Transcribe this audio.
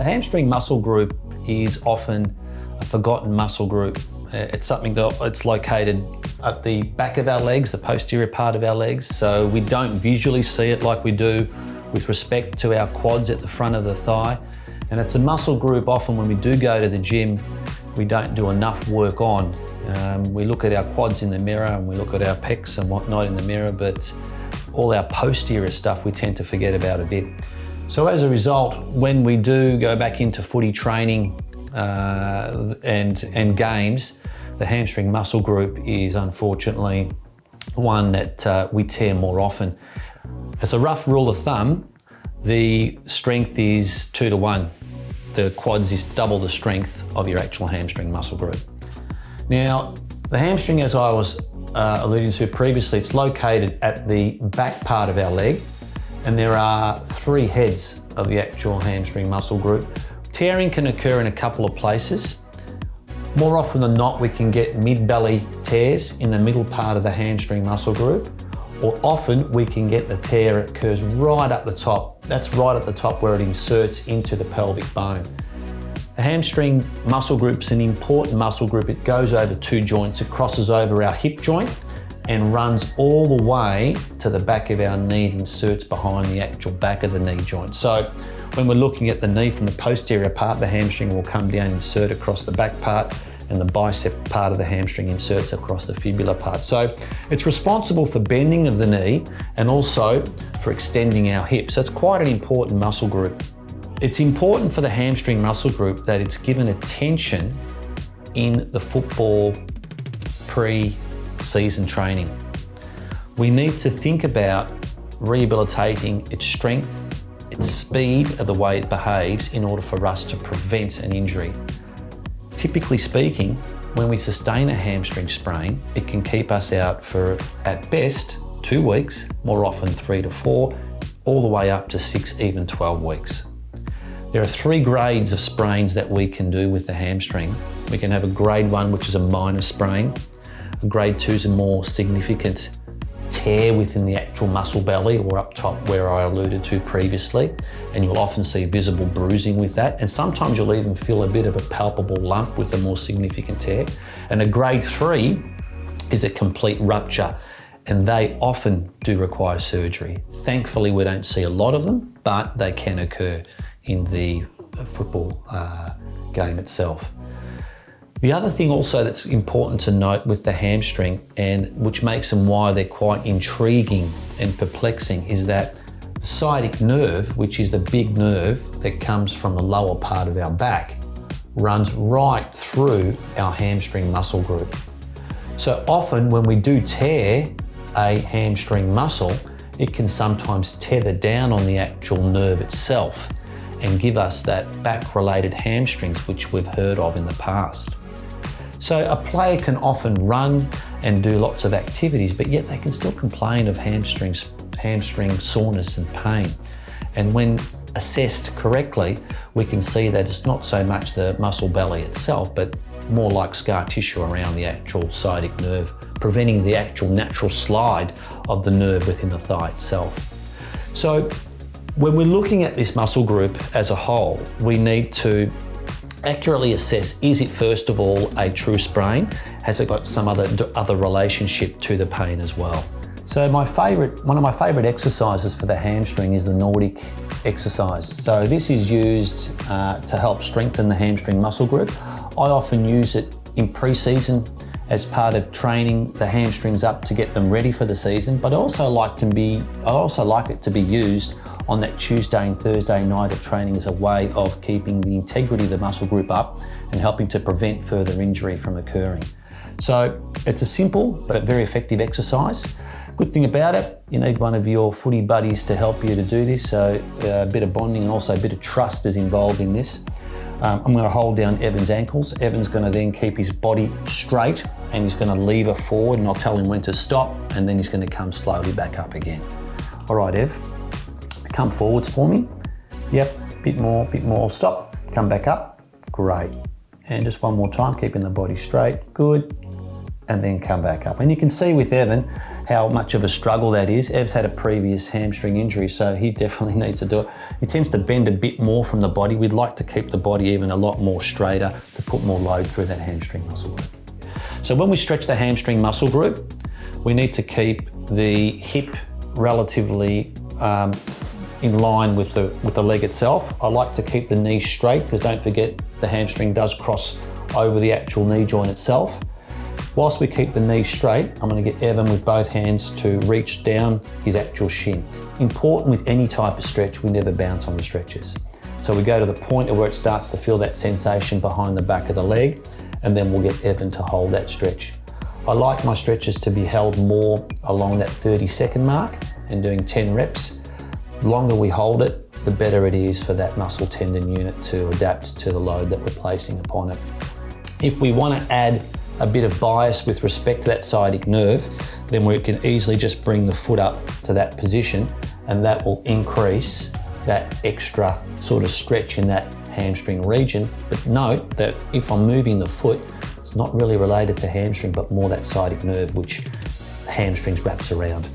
The hamstring muscle group is often a forgotten muscle group. It's something that's located at the back of our legs, the posterior part of our legs, so we don't visually see it like we do with respect to our quads at the front of the thigh. And it's a muscle group often when we do go to the gym, we don't do enough work on. We look at our quads in the mirror and we look at our pecs and whatnot in the mirror, but all our posterior stuff we tend to forget about a bit. So as a result, when we do go back into footy training and games, the hamstring muscle group is unfortunately one that we tear more often. As a rough rule of thumb, the strength is 2 to 1. The quads is double the strength of your actual hamstring muscle group. Now, the hamstring, as I was alluding to previously, it's located at the back part of our leg, and there are 3 heads of the actual hamstring muscle group. Tearing can occur in a couple of places. More often than not, we can get mid-belly tears in the middle part of the hamstring muscle group, or often we can get the tear that occurs right up the top. That's right at the top where it inserts into the pelvic bone. The hamstring muscle group is an important muscle group. It goes over 2 joints. It crosses over our hip joint and runs all the way to the back of our knee. It inserts behind the actual back of the knee joint. So when we're looking at the knee from the posterior part, the hamstring will come down, insert across the back part, and the bicep part of the hamstring inserts across the fibular part. So it's responsible for bending of the knee and also for extending our hips. So it's quite an important muscle group. It's important for the hamstring muscle group that it's given attention in the football pre-season training. We need to think about rehabilitating its strength, its speed of the way it behaves in order for us to prevent an injury. Typically speaking, when we sustain a hamstring sprain, it can keep us out for, at best, 2 weeks, more often 3 to 4, all the way up to 6, even 12 weeks. There are 3 grades of sprains that we can do with the hamstring. We can have a grade 1, which is a minor sprain. A grade 2 is a more significant tear within the actual muscle belly or up top where I alluded to previously. And you'll often see visible bruising with that. And sometimes you'll even feel a bit of a palpable lump with a more significant tear. And a grade 3 is a complete rupture. And they often do require surgery. Thankfully, we don't see a lot of them, but they can occur in the football game itself. The other thing also that's important to note with the hamstring, and which makes them why they're quite intriguing and perplexing, is that the sciatic nerve, which is the big nerve that comes from the lower part of our back, runs right through our hamstring muscle group. So often when we do tear a hamstring muscle, it can sometimes tether down on the actual nerve itself and give us that back-related hamstrings, which we've heard of in the past. So a player can often run and do lots of activities, but yet they can still complain of hamstring soreness and pain. And when assessed correctly, we can see that it's not so much the muscle belly itself, but more like scar tissue around the actual sciatic nerve, preventing the actual natural slide of the nerve within the thigh itself. So when we're looking at this muscle group as a whole, we need to accurately assess, is it first of all a true sprain? Has it got some other relationship to the pain as well? So one of my favorite exercises for the hamstring is the Nordic exercise. So this is used to help strengthen the hamstring muscle group. I often use it in pre-season as part of training the hamstrings up to get them ready for the season, but I also like it to be used on that Tuesday and Thursday night of training as a way of keeping the integrity of the muscle group up and helping to prevent further injury from occurring. So it's a simple but very effective exercise. Good thing about it, you need one of your footy buddies to help you to do this, so a bit of bonding and also a bit of trust is involved in this. I'm going to hold down Evan's ankles. Evan's going to then keep his body straight and he's going to lever forward, and I'll tell him when to stop, and then he's going to come slowly back up again. All right, Ev, come forwards for me. Yep, bit more, stop, come back up, great. And just one more time, keeping the body straight, good, and then come back up. And you can see with Evan how much of a struggle that is. Ev's had a previous hamstring injury, so he definitely needs to do it. He tends to bend a bit more from the body. We'd like to keep the body even a lot more straighter to put more load through that hamstring muscle group. So when we stretch the hamstring muscle group, we need to keep the hip relatively in line with the leg itself. I like to keep the knee straight, because don't forget the hamstring does cross over the actual knee joint itself. Whilst we keep the knee straight, I'm going to get Evan with both hands to reach down his actual shin. Important with any type of stretch, we never bounce on the stretches. So we go to the point of where it starts to feel that sensation behind the back of the leg, and then we'll get Evan to hold that stretch. I like my stretches to be held more along that 30-second mark and doing 10 reps. The longer we hold it, the better it is for that muscle tendon unit to adapt to the load that we're placing upon it. If we want to add a bit of bias with respect to that sciatic nerve, then we can easily just bring the foot up to that position, and that will increase that extra sort of stretch in that hamstring region. But note that if I'm moving the foot, it's not really related to hamstring, but more that sciatic nerve, which hamstrings wraps around.